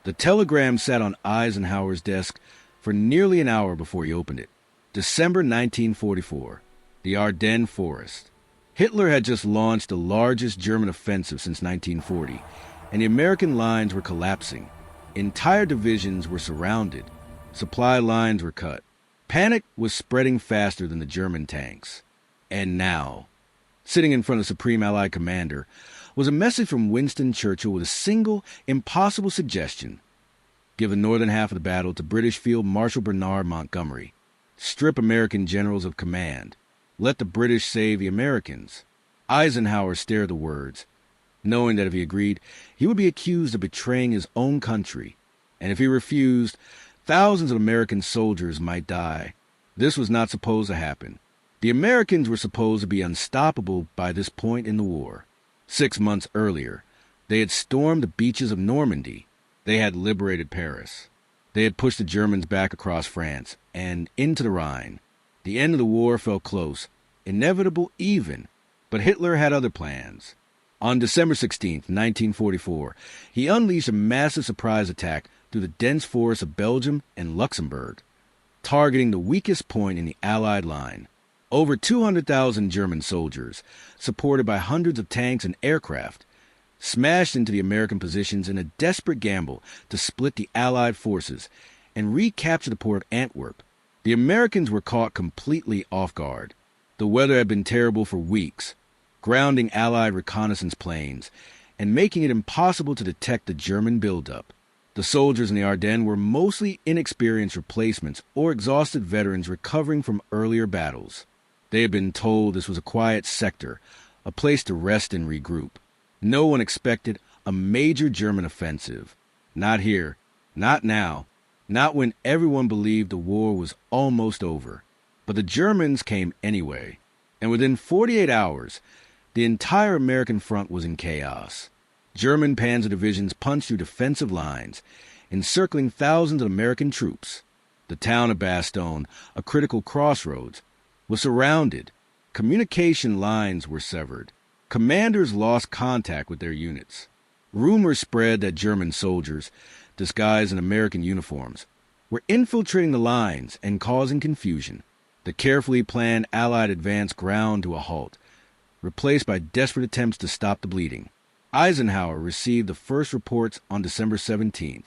The telegram sat on Eisenhower's desk for nearly an hour before he opened it. December 1944, the Ardennes Forest. Hitler had just launched the largest German offensive since 1940, and the American lines were collapsing. Entire divisions were surrounded. Supply lines were cut. Panic was spreading faster than the German tanks. And now, sitting in front of the Supreme Allied Commander, was a message from Winston Churchill with a single, impossible suggestion. Give the northern half of the battle to British Field Marshal Bernard Montgomery. Strip American generals of command. Let the British save the Americans. Eisenhower stared the words, knowing that if he agreed, he would be accused of betraying his own country. And if he refused, thousands of American soldiers might die. This was not supposed to happen. The Americans were supposed to be unstoppable by this point in the war. 6 months earlier, they had stormed the beaches of Normandy. They had liberated Paris. They had pushed the Germans back across France and into the Rhine. The end of the war felt close, inevitable even, but Hitler had other plans. On December 16, 1944, he unleashed a massive surprise attack through the dense forests of Belgium and Luxembourg, targeting the weakest point in the Allied line. Over 200,000 German soldiers, supported by hundreds of tanks and aircraft, smashed into the American positions in a desperate gamble to split the Allied forces and recapture the port of Antwerp. The Americans were caught completely off guard. The weather had been terrible for weeks, grounding Allied reconnaissance planes and making it impossible to detect the German buildup. The soldiers in the Ardennes were mostly inexperienced replacements or exhausted veterans recovering from earlier battles. They had been told this was a quiet sector, a place to rest and regroup. No one expected a major German offensive. Not here, not now, not when everyone believed the war was almost over. But the Germans came anyway, and within 48 hours, the entire American front was in chaos. German panzer divisions punched through defensive lines, encircling thousands of American troops. The town of Bastogne, a critical crossroads, was surrounded. Communication lines were severed. Commanders lost contact with their units. Rumors spread that German soldiers, disguised in American uniforms, were infiltrating the lines and causing confusion. The carefully planned Allied advance ground to a halt, replaced by desperate attempts to stop the bleeding. Eisenhower received the first reports on December 17th.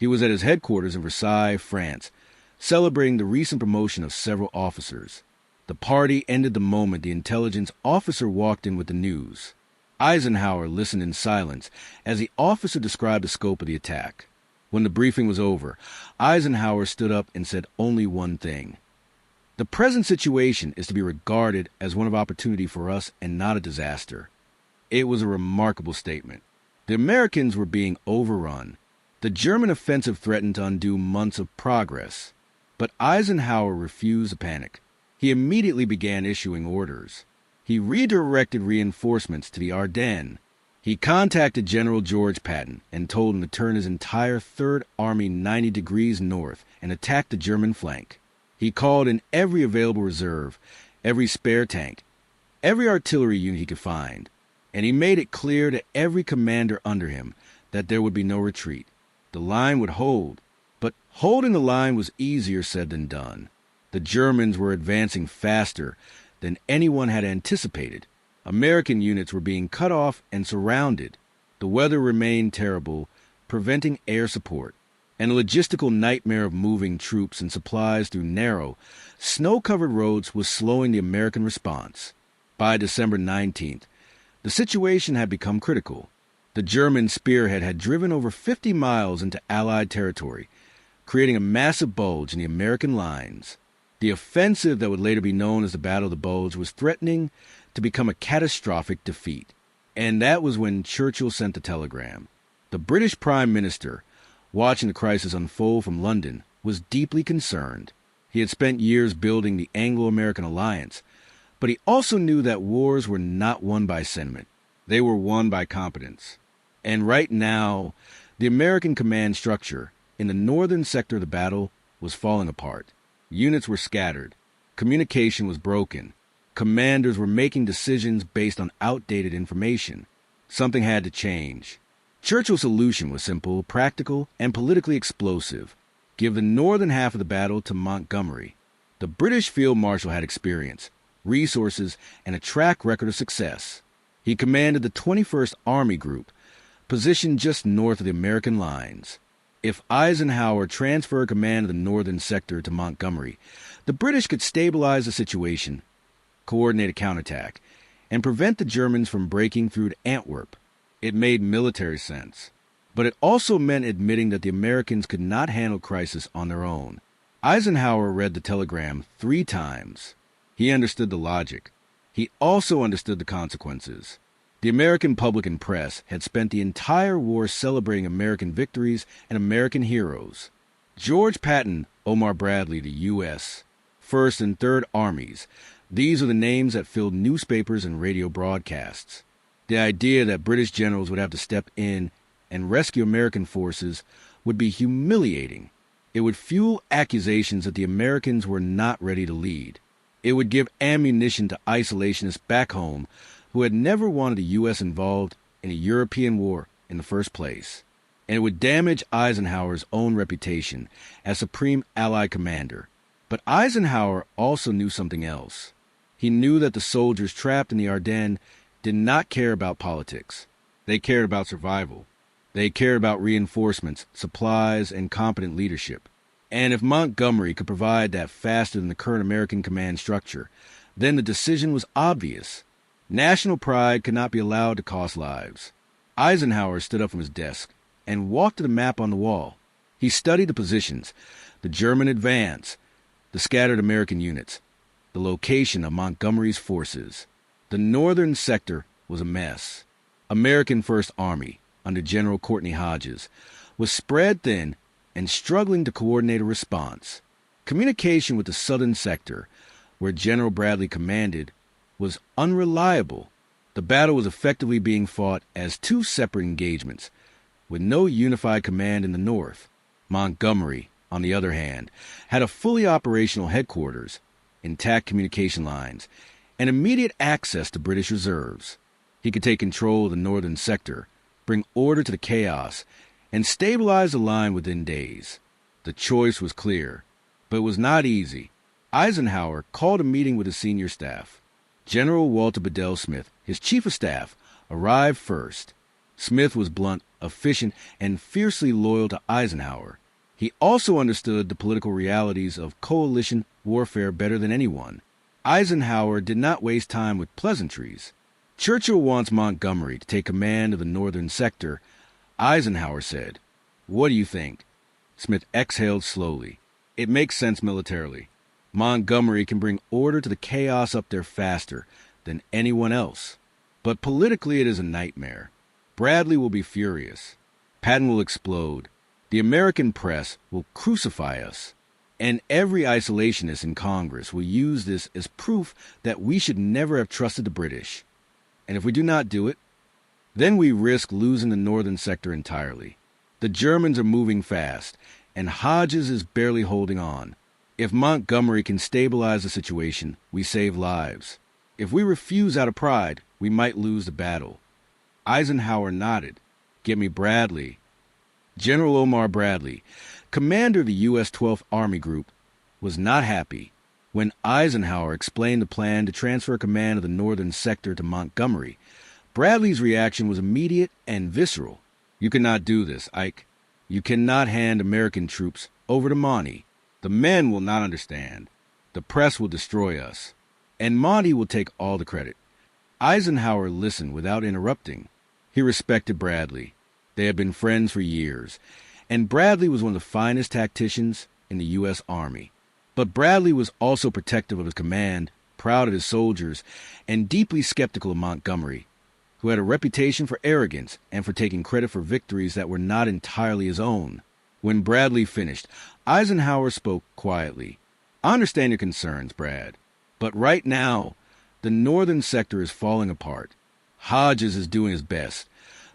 He was at his headquarters in Versailles, France, celebrating the recent promotion of several officers. The party ended the moment the intelligence officer walked in with the news. Eisenhower listened in silence as the officer described the scope of the attack. When the briefing was over, Eisenhower stood up and said only one thing. The present situation is to be regarded as one of opportunity for us and not a disaster. It was a remarkable statement. The Americans were being overrun. The German offensive threatened to undo months of progress. But Eisenhower refused to panic. He immediately began issuing orders. He redirected reinforcements to the Ardennes. He contacted General George Patton and told him to turn his entire Third Army 90 degrees north and attack the German flank. He called in every available reserve, every spare tank, every artillery unit he could find, and he made it clear to every commander under him that there would be no retreat. The line would hold, but holding the line was easier said than done. The Germans were advancing faster than anyone had anticipated. American units were being cut off and surrounded. The weather remained terrible, preventing air support, and a logistical nightmare of moving troops and supplies through narrow, snow-covered roads was slowing the American response. By December 19th, the situation had become critical. The German spearhead had driven over 50 miles into Allied territory, creating a massive bulge in the American lines. The offensive that would later be known as the Battle of the Bulge was threatening to become a catastrophic defeat. And that was when Churchill sent the telegram. The British Prime Minister, watching the crisis unfold from London, was deeply concerned. He had spent years building the Anglo-American alliance, but he also knew that wars were not won by sentiment. They were won by competence. And right now, the American command structure in the northern sector of the battle was falling apart. Units were scattered. Communication was broken. Commanders were making decisions based on outdated information. Something had to change. Churchill's solution was simple, practical, and politically explosive. Give the northern half of the battle to Montgomery. The British field marshal had experience, resources, and a track record of success. He commanded the 21st Army Group, positioned just north of the American lines. If Eisenhower transferred command of the northern sector to Montgomery, the British could stabilize the situation, coordinate a counterattack, and prevent the Germans from breaking through to Antwerp. It made military sense. But it also meant admitting that the Americans could not handle crisis on their own. Eisenhower read the telegram 3 times. He understood the logic. He also understood the consequences. The American public and press had spent the entire war celebrating American victories and American heroes. George Patton, Omar Bradley, the U.S., 1st and 3rd Armies. These are the names that filled newspapers and radio broadcasts. The idea that British generals would have to step in and rescue American forces would be humiliating. It would fuel accusations that the Americans were not ready to lead. It would give ammunition to isolationists back home who had never wanted the U.S. involved in a European war in the first place. And it would damage Eisenhower's own reputation as Supreme Allied Commander. But Eisenhower also knew something else. He knew that the soldiers trapped in the Ardennes did not care about politics. They cared about survival. They cared about reinforcements, supplies, and competent leadership. And if Montgomery could provide that faster than the current American command structure, then the decision was obvious. National pride could not be allowed to cost lives. Eisenhower stood up from his desk and walked to the map on the wall. He studied the positions, the German advance, the scattered American units, the location of Montgomery's forces. The northern sector was a mess. American First Army, under General Courtney Hodges, was spread thin and struggling to coordinate a response. Communication with the southern sector, where General Bradley commanded, was unreliable. The battle was effectively being fought as 2 separate engagements, with no unified command in the north. Montgomery, on the other hand, had a fully operational headquarters, intact communication lines, and immediate access to British reserves. He could take control of the northern sector, bring order to the chaos, and stabilize the line within days. The choice was clear, but it was not easy. Eisenhower called a meeting with his senior staff. General Walter Bedell Smith, his chief of staff, arrived first. Smith was blunt, efficient, and fiercely loyal to Eisenhower. He also understood the political realities of coalition warfare better than anyone. Eisenhower did not waste time with pleasantries. Churchill wants Montgomery to take command of the northern sector. Eisenhower said, "What do you think?" Smith exhaled slowly. "It makes sense militarily. Montgomery can bring order to the chaos up there faster than anyone else. But politically it is a nightmare. Bradley will be furious. Patton will explode. The American press will crucify us. And every isolationist in Congress will use this as proof that we should never have trusted the British. And if we do not do it, then we risk losing the northern sector entirely. The Germans are moving fast, and Hodges is barely holding on. If Montgomery can stabilize the situation, we save lives. If we refuse out of pride, we might lose the battle." Eisenhower nodded. "Get me Bradley." General Omar Bradley, commander of the U.S. 12th Army Group, was not happy. When Eisenhower explained the plan to transfer command of the northern sector to Montgomery, Bradley's reaction was immediate and visceral. "You cannot do this, Ike. You cannot hand American troops over to Monty. The men will not understand. The press will destroy us. And Monty will take all the credit." Eisenhower listened without interrupting. He respected Bradley. They had been friends for years, and Bradley was one of the finest tacticians in the U.S. Army. But Bradley was also protective of his command, proud of his soldiers, and deeply skeptical of Montgomery, who had a reputation for arrogance and for taking credit for victories that were not entirely his own. When Bradley finished, Eisenhower spoke quietly. "I understand your concerns, Brad, but right now, the northern sector is falling apart. Hodges is doing his best,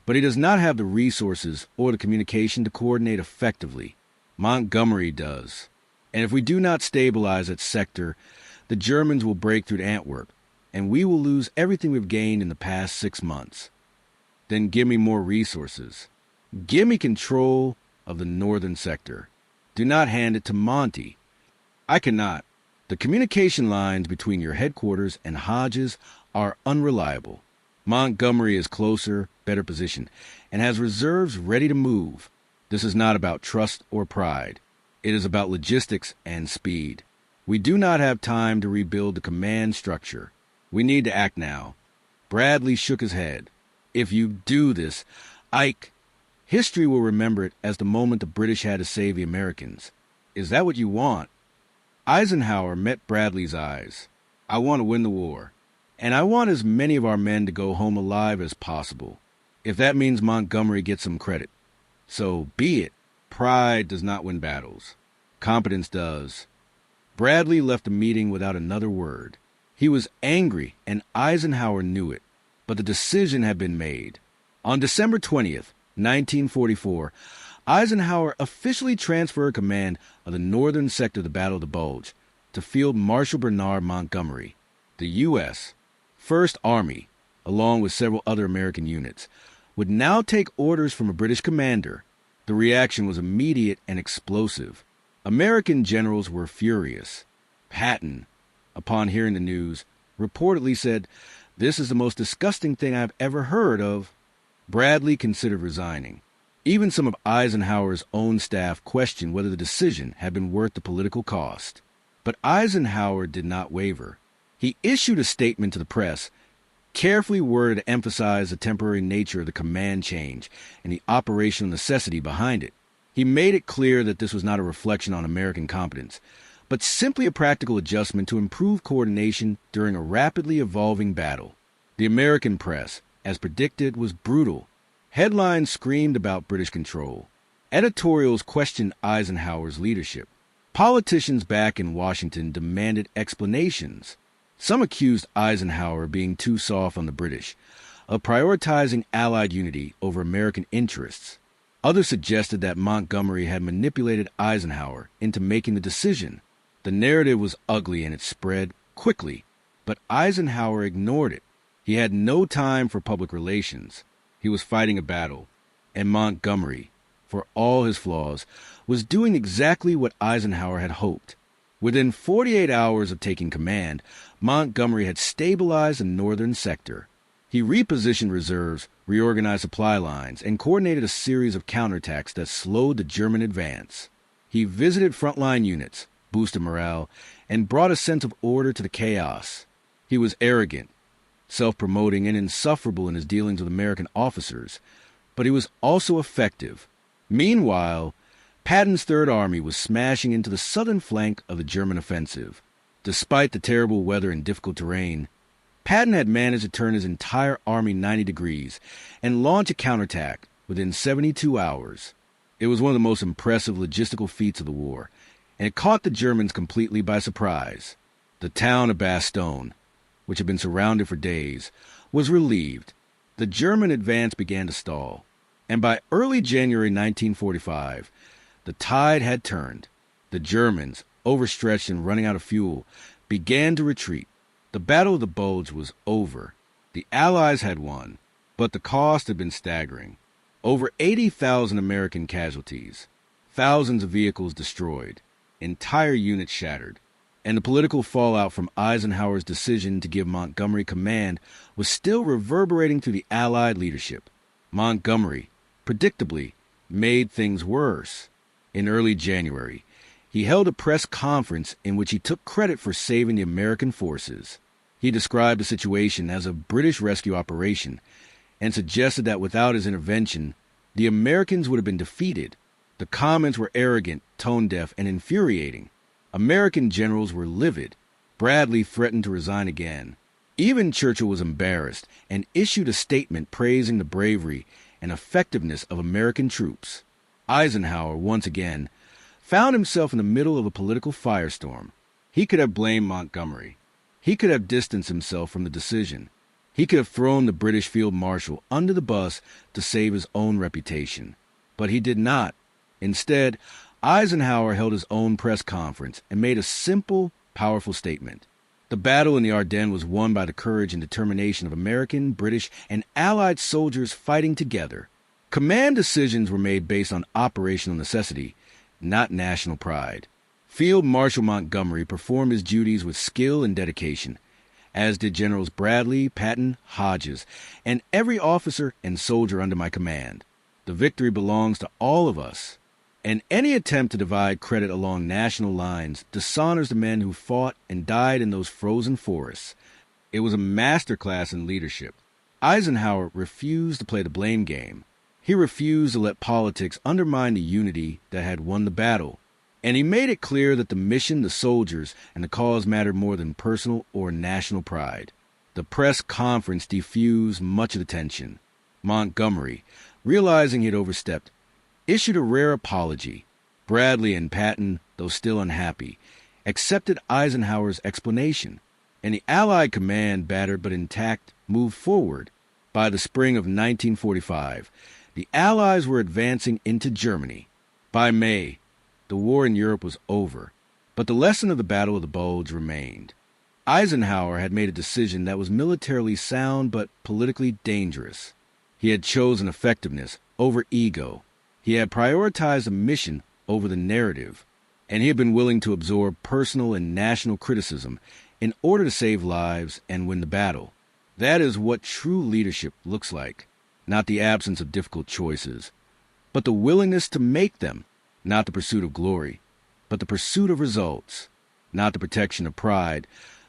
but he does not have the resources or the communication to coordinate effectively. Montgomery does. And if we do not stabilize that sector, the Germans will break through to Antwerp, and we will lose everything we've gained in the past 6 months." "Then give me more resources." Give me control of the northern sector. Do not hand it to Monty. I cannot. The communication lines between your headquarters and Hodges are unreliable. Montgomery is closer, better positioned, and has reserves ready to move. This is not about trust or pride. It is about logistics and speed. We do not have time to rebuild the command structure. We need to act now. Bradley shook his head. If you do this, Ike, history will remember it as the moment the British had to save the Americans. Is that what you want? Eisenhower met Bradley's eyes. I want to win the war, and I want as many of our men to go home alive as possible, if that means Montgomery gets some credit. So be it. Pride does not win battles. Competence does. Bradley left the meeting without another word. He was angry, and Eisenhower knew it, but the decision had been made. On December 20th, 1944, Eisenhower officially transferred command of the northern sector of the Battle of the Bulge to Field Marshal Bernard Montgomery. The U.S. First Army, along with several other American units, would now take orders from a British commander. The reaction was immediate and explosive. American generals were furious. Patton, upon hearing the news, reportedly said, "This is the most disgusting thing I've ever heard of." Bradley considered resigning. Even some of Eisenhower's own staff questioned whether the decision had been worth the political cost. But Eisenhower did not waver. He issued a statement to the press, carefully worded to emphasize the temporary nature of the command change and the operational necessity behind it. He made it clear that this was not a reflection on American competence, but simply a practical adjustment to improve coordination during a rapidly evolving battle. The American press, as predicted, was brutal. Headlines screamed about British control. Editorials questioned Eisenhower's leadership. Politicians back in Washington demanded explanations. Some accused Eisenhower of being too soft on the British, of prioritizing Allied unity over American interests. Others suggested that Montgomery had manipulated Eisenhower into making the decision. The narrative was ugly and it spread quickly, but Eisenhower ignored it. He had no time for public relations. He was fighting a battle, and Montgomery, for all his flaws, was doing exactly what Eisenhower had hoped. Within 48 hours of taking command, Montgomery had stabilized the northern sector. He repositioned reserves, reorganized supply lines, and coordinated a series of counterattacks that slowed the German advance. He visited frontline units, boosted morale, and brought a sense of order to the chaos. He was arrogant, self-promoting, and insufferable in his dealings with American officers, but he was also effective. Meanwhile, Patton's Third Army was smashing into the southern flank of the German offensive. Despite the terrible weather and difficult terrain, Patton had managed to turn his entire army 90 degrees and launch a counterattack within 72 hours. It was one of the most impressive logistical feats of the war, and it caught the Germans completely by surprise. The town of Bastogne, which had been surrounded for days, was relieved. The German advance began to stall, and by early January 1945, the tide had turned. The Germans, overstretched and running out of fuel, began to retreat. The Battle of the Bulge was over. The Allies had won, but the cost had been staggering. Over 80,000 American casualties, thousands of vehicles destroyed, entire units shattered, and the political fallout from Eisenhower's decision to give Montgomery command was still reverberating through the Allied leadership. Montgomery, predictably, made things worse. In early January, he held a press conference in which he took credit for saving the American forces. He described the situation as a British rescue operation and suggested that without his intervention, the Americans would have been defeated. The comments were arrogant, tone-deaf, and infuriating. American generals were livid. Bradley threatened to resign again. Even Churchill was embarrassed and issued a statement praising the bravery and effectiveness of American troops. Eisenhower, once again, found himself in the middle of a political firestorm. He could have blamed Montgomery. He could have distanced himself from the decision. He could have thrown the British field marshal under the bus to save his own reputation. But he did not. Instead, Eisenhower held his own press conference and made a simple, powerful statement. The battle in the Ardennes was won by the courage and determination of American, British, and Allied soldiers fighting together. Command decisions were made based on operational necessity, not national pride. Field Marshal Montgomery performed his duties with skill and dedication, as did Generals Bradley, Patton, Hodges, and every officer and soldier under my command. The victory belongs to all of us, and any attempt to divide credit along national lines dishonors the men who fought and died in those frozen forests. It was a masterclass in leadership. Eisenhower refused to play the blame game. He refused to let politics undermine the unity that had won the battle. And he made it clear that the mission, the soldiers, and the cause mattered more than personal or national pride. The press conference diffused much of the tension. Montgomery, realizing he had overstepped, issued a rare apology. Bradley and Patton, though still unhappy, accepted Eisenhower's explanation, and the Allied command, battered but intact, moved forward. By the spring of 1945, the Allies were advancing into Germany. By May, the war in Europe was over, but the lesson of the Battle of the Bulge remained. Eisenhower had made a decision that was militarily sound but politically dangerous. He had chosen effectiveness over ego. He had prioritized a mission over the narrative, and he had been willing to absorb personal and national criticism in order to save lives and win the battle. That is what true leadership looks like, not the absence of difficult choices, but the willingness to make them. Not the pursuit of glory, but the pursuit of results. Not the protection of pride,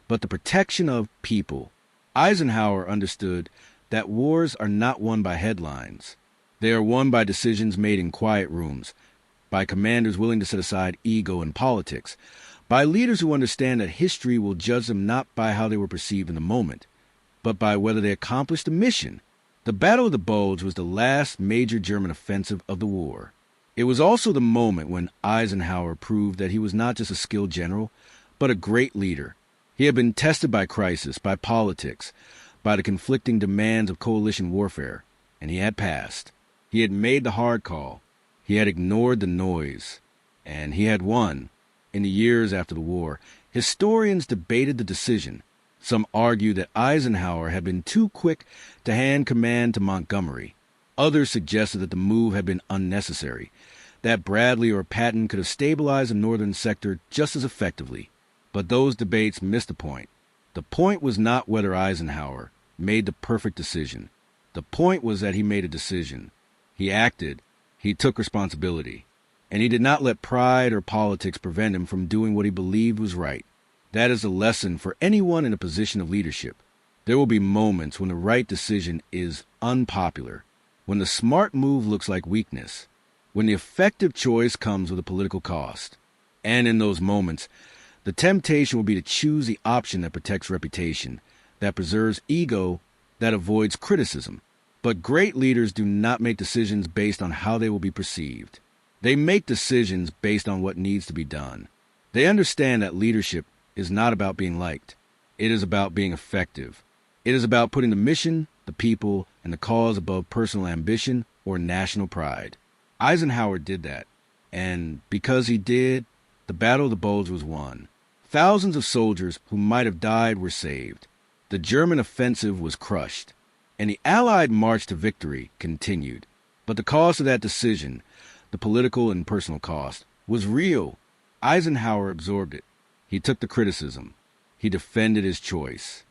but the protection of people. Eisenhower understood that wars are not won by headlines. They are won by decisions made in quiet rooms, by commanders willing to set aside ego and politics, by leaders who understand that history will judge them not by how they were perceived in the moment, but by whether they accomplished the mission. The Battle of the Bulge was the last major German offensive of the war. It was also the moment when Eisenhower proved that he was not just a skilled general, but a great leader. He had been tested by crisis, by politics, by the conflicting demands of coalition warfare, and he had passed. He had made the hard call. He had ignored the noise, and he had won. In the years after the war, historians debated the decision. Some argued that Eisenhower had been too quick to hand command to Montgomery. Others suggested that the move had been unnecessary, that Bradley or Patton could have stabilized the northern sector just as effectively. But those debates missed the point. The point was not whether Eisenhower made the perfect decision. The point was that he made a decision. He acted. He took responsibility. And he did not let pride or politics prevent him from doing what he believed was right. That is a lesson for anyone in a position of leadership. There will be moments when the right decision is unpopular, when the smart move looks like weakness, when the effective choice comes with a political cost. And in those moments, the temptation will be to choose the option that protects reputation, that preserves ego, that avoids criticism. But great leaders do not make decisions based on how they will be perceived. They make decisions based on what needs to be done. They understand that leadership is not about being liked. It is about being effective. It is about putting the mission, the people, and the cause above personal ambition or national pride. Eisenhower did that, and because he did, the Battle of the Bulge was won. Thousands of soldiers who might have died were saved. The German offensive was crushed, and the Allied march to victory continued. But the cost of that decision, the political and personal cost, was real. Eisenhower absorbed it. He took the criticism. He defended his choice.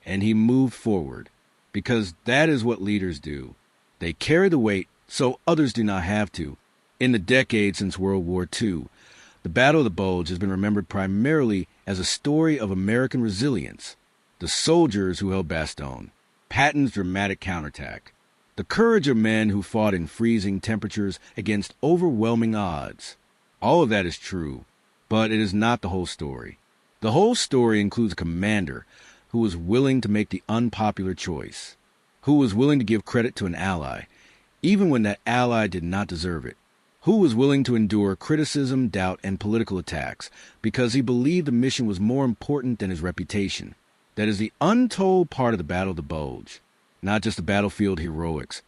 And he moved forward, because that is what leaders do. They carry the weight so others do not have to. In the decades since World War II, the Battle of the Bulge has been remembered primarily as a story of American resilience. The soldiers who held Bastogne, Patton's dramatic counterattack, the courage of men who fought in freezing temperatures against overwhelming odds. All of that is true, but it is not the whole story. The whole story includes a commander who was willing to make the unpopular choice, who was willing to give credit to an ally, even when that ally did not deserve it, who was willing to endure criticism, doubt, and political attacks because he believed the mission was more important than his reputation. That is the untold part of the Battle of the Bulge, not just the battlefield heroics,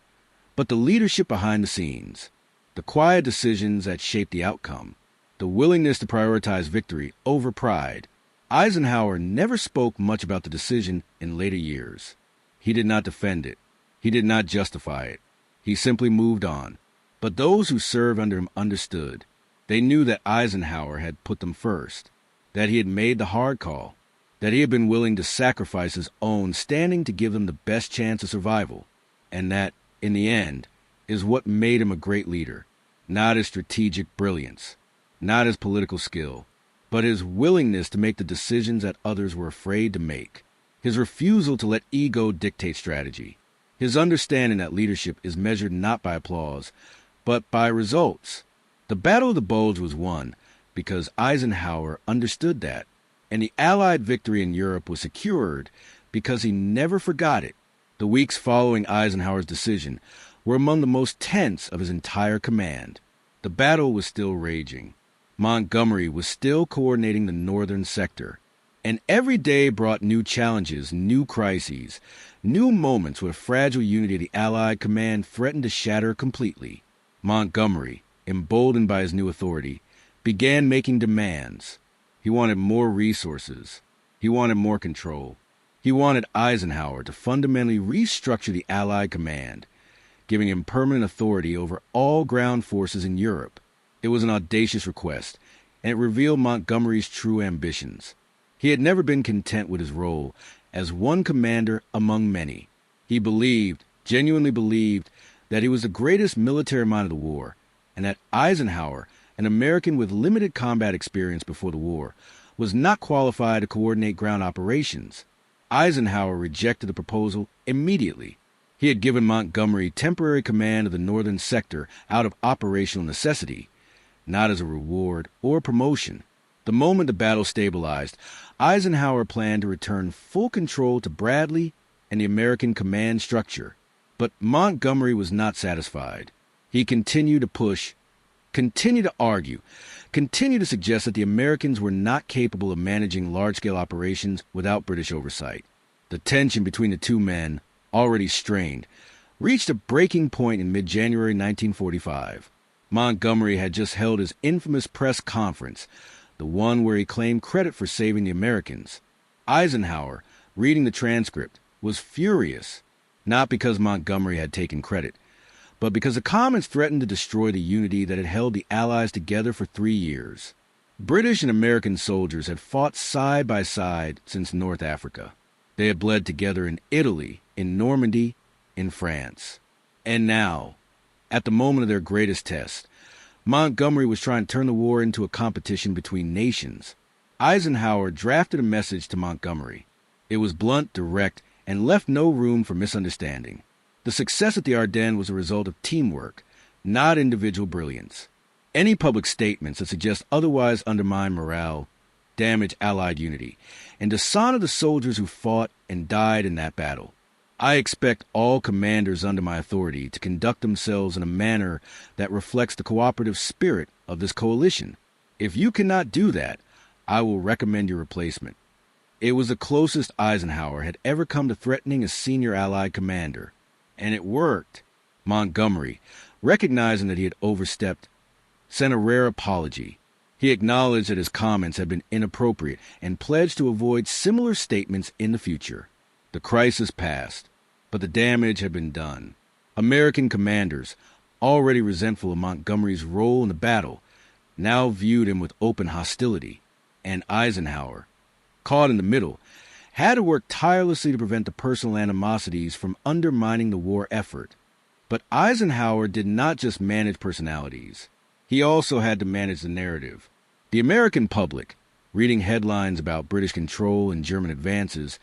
but the leadership behind the scenes, the quiet decisions that shaped the outcome, the willingness to prioritize victory over pride. Eisenhower never spoke much about the decision in later years. He did not defend it. He did not justify it. He simply moved on. But those who served under him understood. They knew that Eisenhower had put them first, that he had made the hard call, that he had been willing to sacrifice his own standing to give them the best chance of survival, and that, in the end, is what made him a great leader, not his strategic brilliance, not his political skill, but his willingness to make the decisions that others were afraid to make, his refusal to let ego dictate strategy, his understanding that leadership is measured not by applause, but by results. The Battle of the Bulge was won because Eisenhower understood that, and the Allied victory in Europe was secured because he never forgot it. The weeks following Eisenhower's decision were among the most tense of his entire command. The battle was still raging. Montgomery was still coordinating the northern sector, and every day brought new challenges, new crises, new moments where the fragile unity of the Allied command threatened to shatter completely. Montgomery, emboldened by his new authority, began making demands. He wanted more resources. He wanted more control. He wanted Eisenhower to fundamentally restructure the Allied command, giving him permanent authority over all ground forces in Europe. It was an audacious request, and it revealed Montgomery's true ambitions. He had never been content with his role as one commander among many. He believed, genuinely believed, that he was the greatest military mind of the war, and that Eisenhower, an American with limited combat experience before the war, was not qualified to coordinate ground operations. Eisenhower rejected the proposal immediately. He had given Montgomery temporary command of the northern sector out of operational necessity, not as a reward or promotion. The moment the battle stabilized, Eisenhower planned to return full control to Bradley and the American command structure. But Montgomery was not satisfied. He continued to push, continued to argue, continued to suggest that the Americans were not capable of managing large-scale operations without British oversight. The tension between the two men, already strained, reached a breaking point in mid-January 1945. Montgomery had just held his infamous press conference, the one where he claimed credit for saving the Americans. Eisenhower, reading the transcript, was furious, not because Montgomery had taken credit, but because the comments threatened to destroy the unity that had held the Allies together for 3 years. British and American soldiers had fought side by side since North Africa. They had bled together in Italy, in Normandy, in France. And now, at the moment of their greatest test, Montgomery was trying to turn the war into a competition between nations. Eisenhower drafted a message to Montgomery. It was blunt, direct, and left no room for misunderstanding. The success at the Ardennes was a result of teamwork, not individual brilliance. Any public statements that suggest otherwise undermine morale, damage Allied unity, and dishonor the soldiers who fought and died in that battle. I expect all commanders under my authority to conduct themselves in a manner that reflects the cooperative spirit of this coalition. If you cannot do that, I will recommend your replacement. It was the closest Eisenhower had ever come to threatening a senior Allied commander. And it worked. Montgomery, recognizing that he had overstepped, sent a rare apology. He acknowledged that his comments had been inappropriate and pledged to avoid similar statements in the future. The crisis passed, but the damage had been done. American commanders, already resentful of Montgomery's role in the battle, now viewed him with open hostility. And Eisenhower, caught in the middle, had to work tirelessly to prevent the personal animosities from undermining the war effort. But Eisenhower did not just manage personalities. He also had to manage the narrative. The American public, reading headlines about British control and German advances,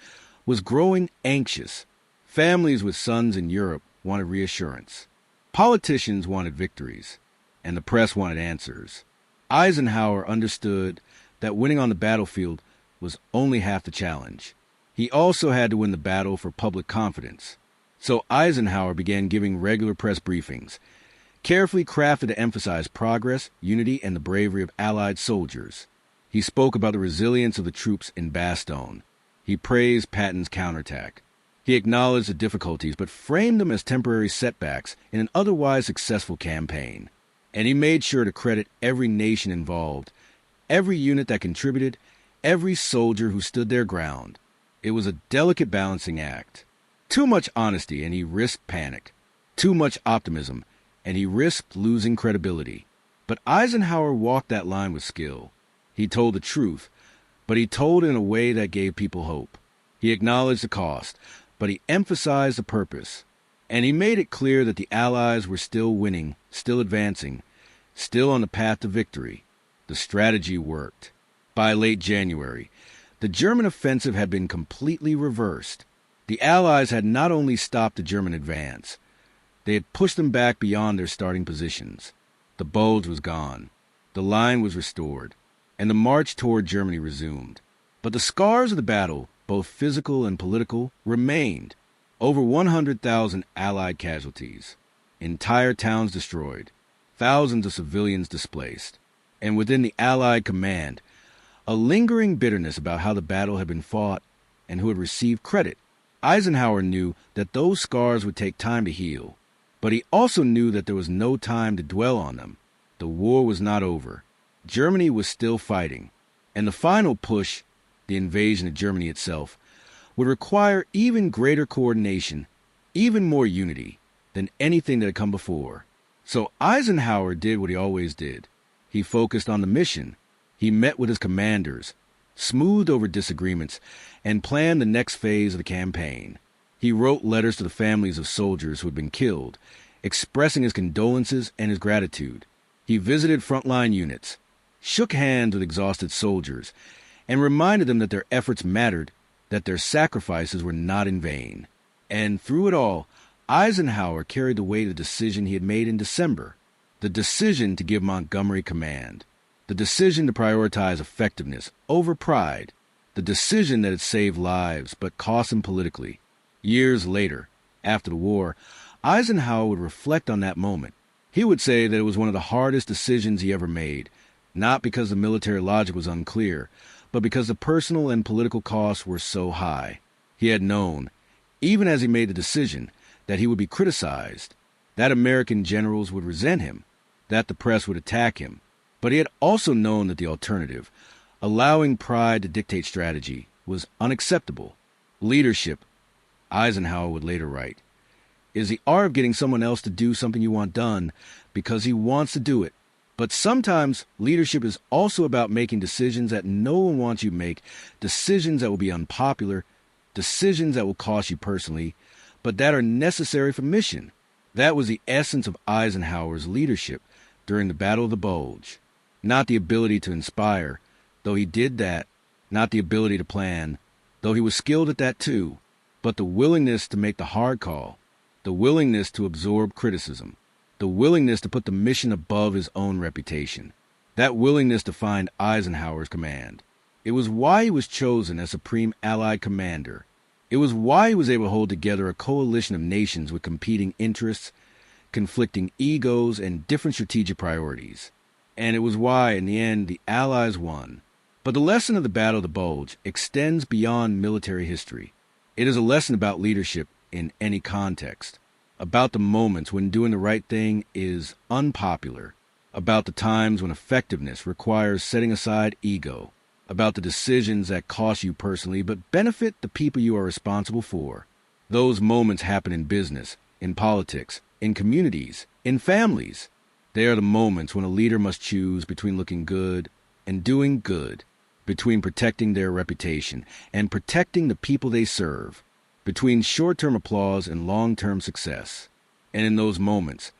was growing anxious. Families with sons in Europe wanted reassurance. Politicians wanted victories, and the press wanted answers. Eisenhower understood that winning on the battlefield was only half the challenge. He also had to win the battle for public confidence. So Eisenhower began giving regular press briefings, carefully crafted to emphasize progress, unity, and the bravery of Allied soldiers. He spoke about the resilience of the troops in Bastogne. He praised Patton's counterattack. He acknowledged the difficulties, but framed them as temporary setbacks in an otherwise successful campaign. And he made sure to credit every nation involved, every unit that contributed, every soldier who stood their ground. It was a delicate balancing act. Too much honesty, and he risked panic. Too much optimism, and he risked losing credibility. But Eisenhower walked that line with skill. He told the truth, but he told it in a way that gave people hope. He acknowledged the cost, but he emphasized the purpose. And he made it clear that the Allies were still winning, still advancing, still on the path to victory. The strategy worked. By late January, the German offensive had been completely reversed. The Allies had not only stopped the German advance, they had pushed them back beyond their starting positions. The Bulge was gone. The line was restored, and the march toward Germany resumed. But the scars of the battle, both physical and political, remained. Over 100,000 Allied casualties, entire towns destroyed, thousands of civilians displaced, and within the Allied command, a lingering bitterness about how the battle had been fought and who had received credit. Eisenhower knew that those scars would take time to heal, but he also knew that there was no time to dwell on them. The war was not over. Germany was still fighting, and the final push, the invasion of Germany itself, would require even greater coordination, even more unity than anything that had come before. So Eisenhower did what he always did. He focused on the mission. He met with his commanders, smoothed over disagreements, and planned the next phase of the campaign. He wrote letters to the families of soldiers who had been killed, expressing his condolences and his gratitude. He visited frontline units, shook hands with exhausted soldiers, and reminded them that their efforts mattered, that their sacrifices were not in vain. And through it all, Eisenhower carried the weight of the decision he had made in December, the decision to give Montgomery command, the decision to prioritize effectiveness over pride, the decision that had saved lives but cost him politically. Years later, after the war, Eisenhower would reflect on that moment. He would say that it was one of the hardest decisions he ever made, not because the military logic was unclear, but because the personal and political costs were so high. He had known, even as he made the decision, that he would be criticized, that American generals would resent him, that the press would attack him. But he had also known that the alternative, allowing pride to dictate strategy, was unacceptable. Leadership, Eisenhower would later write, is the art of getting someone else to do something you want done because he wants to do it. But sometimes leadership is also about making decisions that no one wants you to make, decisions that will be unpopular, decisions that will cost you personally, but that are necessary for mission. That was the essence of Eisenhower's leadership during the Battle of the Bulge. Not the ability to inspire, though he did that, not the ability to plan, though he was skilled at that too, but the willingness to make the hard call, the willingness to absorb criticism, the willingness to put the mission above his own reputation, that willingness to find Eisenhower's command. It was why he was chosen as Supreme Allied Commander. It was why he was able to hold together a coalition of nations with competing interests, conflicting egos, and different strategic priorities. And it was why, in the end, the Allies won. But the lesson of the Battle of the Bulge extends beyond military history. It is a lesson about leadership in any context, about the moments when doing the right thing is unpopular, about the times when effectiveness requires setting aside ego, about the decisions that cost you personally but benefit the people you are responsible for. Those moments happen in business, in politics, in communities, in families. They are the moments when a leader must choose between looking good and doing good, between protecting their reputation and protecting the people they serve, between short-term applause and long-term success. And in those moments,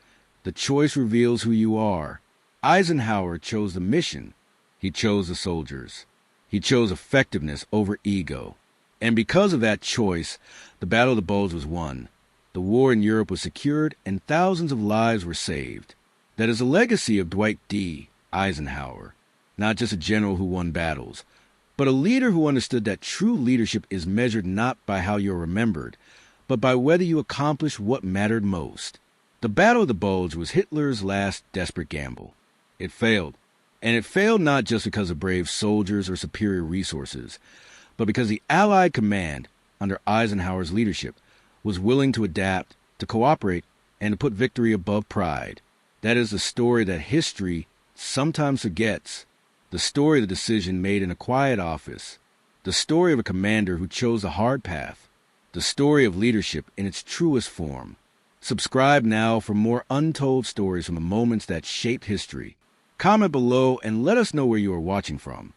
the choice reveals who you are. Eisenhower chose the mission. He chose the soldiers. He chose effectiveness over ego. And because of that choice, the Battle of the Bulge was won. The war in Europe was secured, and thousands of lives were saved. That is a legacy of Dwight D. Eisenhower, not just a general who won battles, but a leader who understood that true leadership is measured not by how you're remembered, but by whether you accomplish what mattered most. The Battle of the Bulge was Hitler's last desperate gamble. It failed. And it failed not just because of brave soldiers or superior resources, but because the Allied command, under Eisenhower's leadership, was willing to adapt, to cooperate, and to put victory above pride. That is the story that history sometimes forgets. The story of the decision made in a quiet office. The story of a commander who chose the hard path. The story of leadership in its truest form. Subscribe now for more untold stories from the moments that shaped history. Comment below and let us know where you are watching from.